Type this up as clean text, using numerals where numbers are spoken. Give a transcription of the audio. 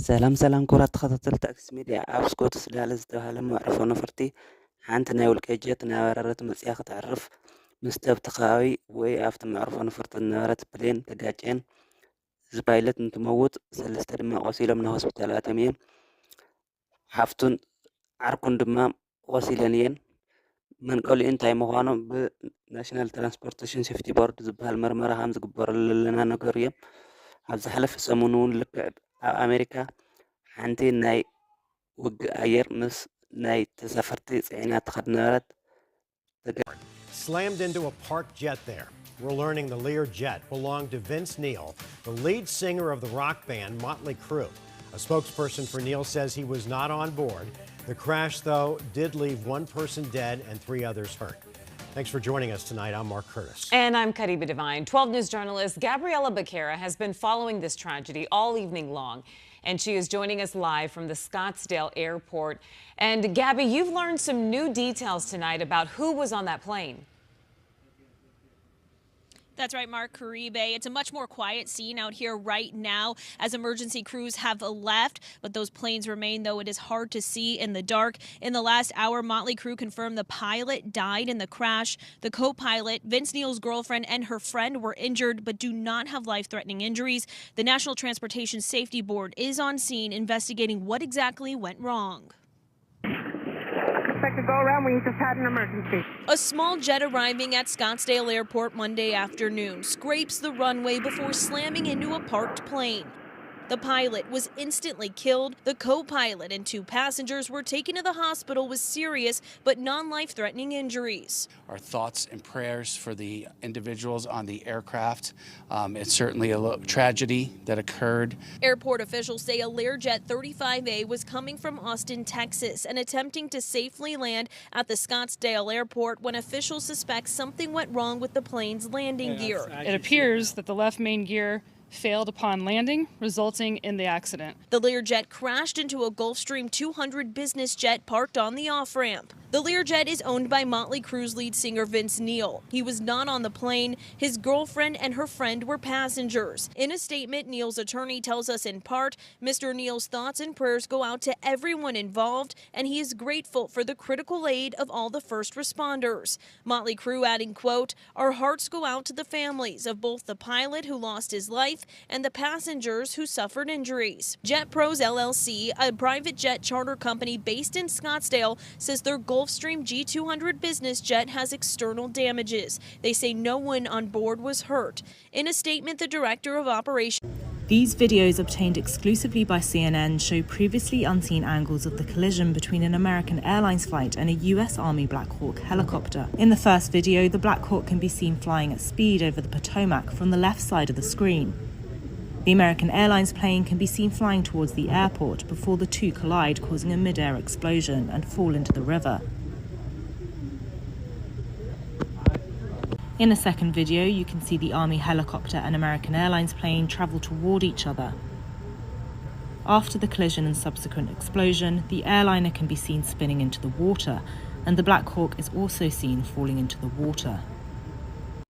ሰላም ኩራት ተኸታተልቲ ኣክስ ሚዲያ ኣብ ስኮትስዳለ ዝተብሃለ መዕርፎ ነፈርቲ ሓንቲ ናይ ውልቀ ጀት ነበረት መጽያ ክትዓርፍ ምስ ተብተኻዊ ወይ ኣብቲ መዕርፎ ነፈርቲ ነበረት ፕሌን ተጋጭየን ፓይለት እንትመውት ሰለስተ ድማ ቆሲሎም ናብ ሆስፒታል ኣተም እየን ሓፍቱን ዓርኩን ድማ ቆሲለን እየን መንቀሊኡ እንታይ ምዃኑ ብናሽናል ትራንስፖርቴሽን ሴፍቲ ቦርድ ዝበሃል መርመራ ከም ዝግበረሉ ዘለና ነገር እዮም ኣብ ዝሓለፈ ሰሙን እውን ልክዕ ኣብ ኣሜሪካ ሓንቲ ናይ ውግ ኣየር ምስ ናይ ተሳፈርቲ ጽዒና ትኸድ ነበረት slammed into a parked jet there. We're learning the Lear jet belonged to Vince Neil, the lead singer of the rock band Motley Crue. A spokesperson for Neil says he was not on board. The crash, though, did leave one person dead and 3 others hurt. Thanks for joining us tonight. I'm Mark Curtis. And I'm Kariba Devine. 12 News journalist Gabriela Becerra has been following this tragedy all evening long. And she is joining us live from the Scottsdale airport. And Gabby, you've learned some new details tonight about who was on that plane. That's right, Mark Caribe. It's a much more quiet scene out here right now as emergency crews have left, but those planes remain, though it is hard to see in the dark. In the last hour, Motley Crue confirmed the pilot died in the crash. The co-pilot, Vince Neil's girlfriend, and her friend were injured but do not have life-threatening injuries. The National Transportation Safety Board is on scene investigating what exactly went wrong. Go around, we just had an emergency. A small jet arriving at Scottsdale Airport Monday afternoon scrapes the runway before slamming into a parked plane. The pilot was instantly killed. The co-pilot and 2 passengers were taken to the hospital with serious but non-life-threatening injuries. Our thoughts and prayers for the individuals on the aircraft. It's certainly a tragedy that occurred. Airport officials say a Learjet 35A was coming from Austin, Texas, and attempting to safely land at the Scottsdale airport when officials suspect something went wrong with the plane's landing gear. It appears that the left main gear failed upon landing, resulting in the accident. The Learjet crashed into a Gulfstream 200 business jet parked on the off-ramp. The Learjet is owned by Motley Crue's lead singer Vince Neil. He was not on the plane. His girlfriend and her friend were passengers. In a statement, Neil's attorney tells us in part, Mr. Neil's thoughts and prayers go out to everyone involved, and he is grateful for the critical aid of all the first responders. Motley Crue adding, quote, "Our hearts go out to the families of both the pilot who lost his life and the passengers who suffered injuries." Jet Pros LLC, a private jet charter company based in Scottsdale, says their Gulfstream G200 business jet has external damages. They say no one on board was hurt. In a statement, the director of operations. These videos obtained exclusively by CNN show previously unseen angles of the collision between an American Airlines flight and a US Army Black Hawk helicopter. In the first video, the Black Hawk can be seen flying at speed over the Potomac from the left side of the screen. The American Airlines plane can be seen flying towards the airport before the 2 collide, causing a mid-air explosion and fall into the river. In the second video, you can see the Army helicopter and American Airlines plane travel toward each other. After the collision and subsequent explosion, the airliner can be seen spinning into the water, and the Black Hawk is also seen falling into the water.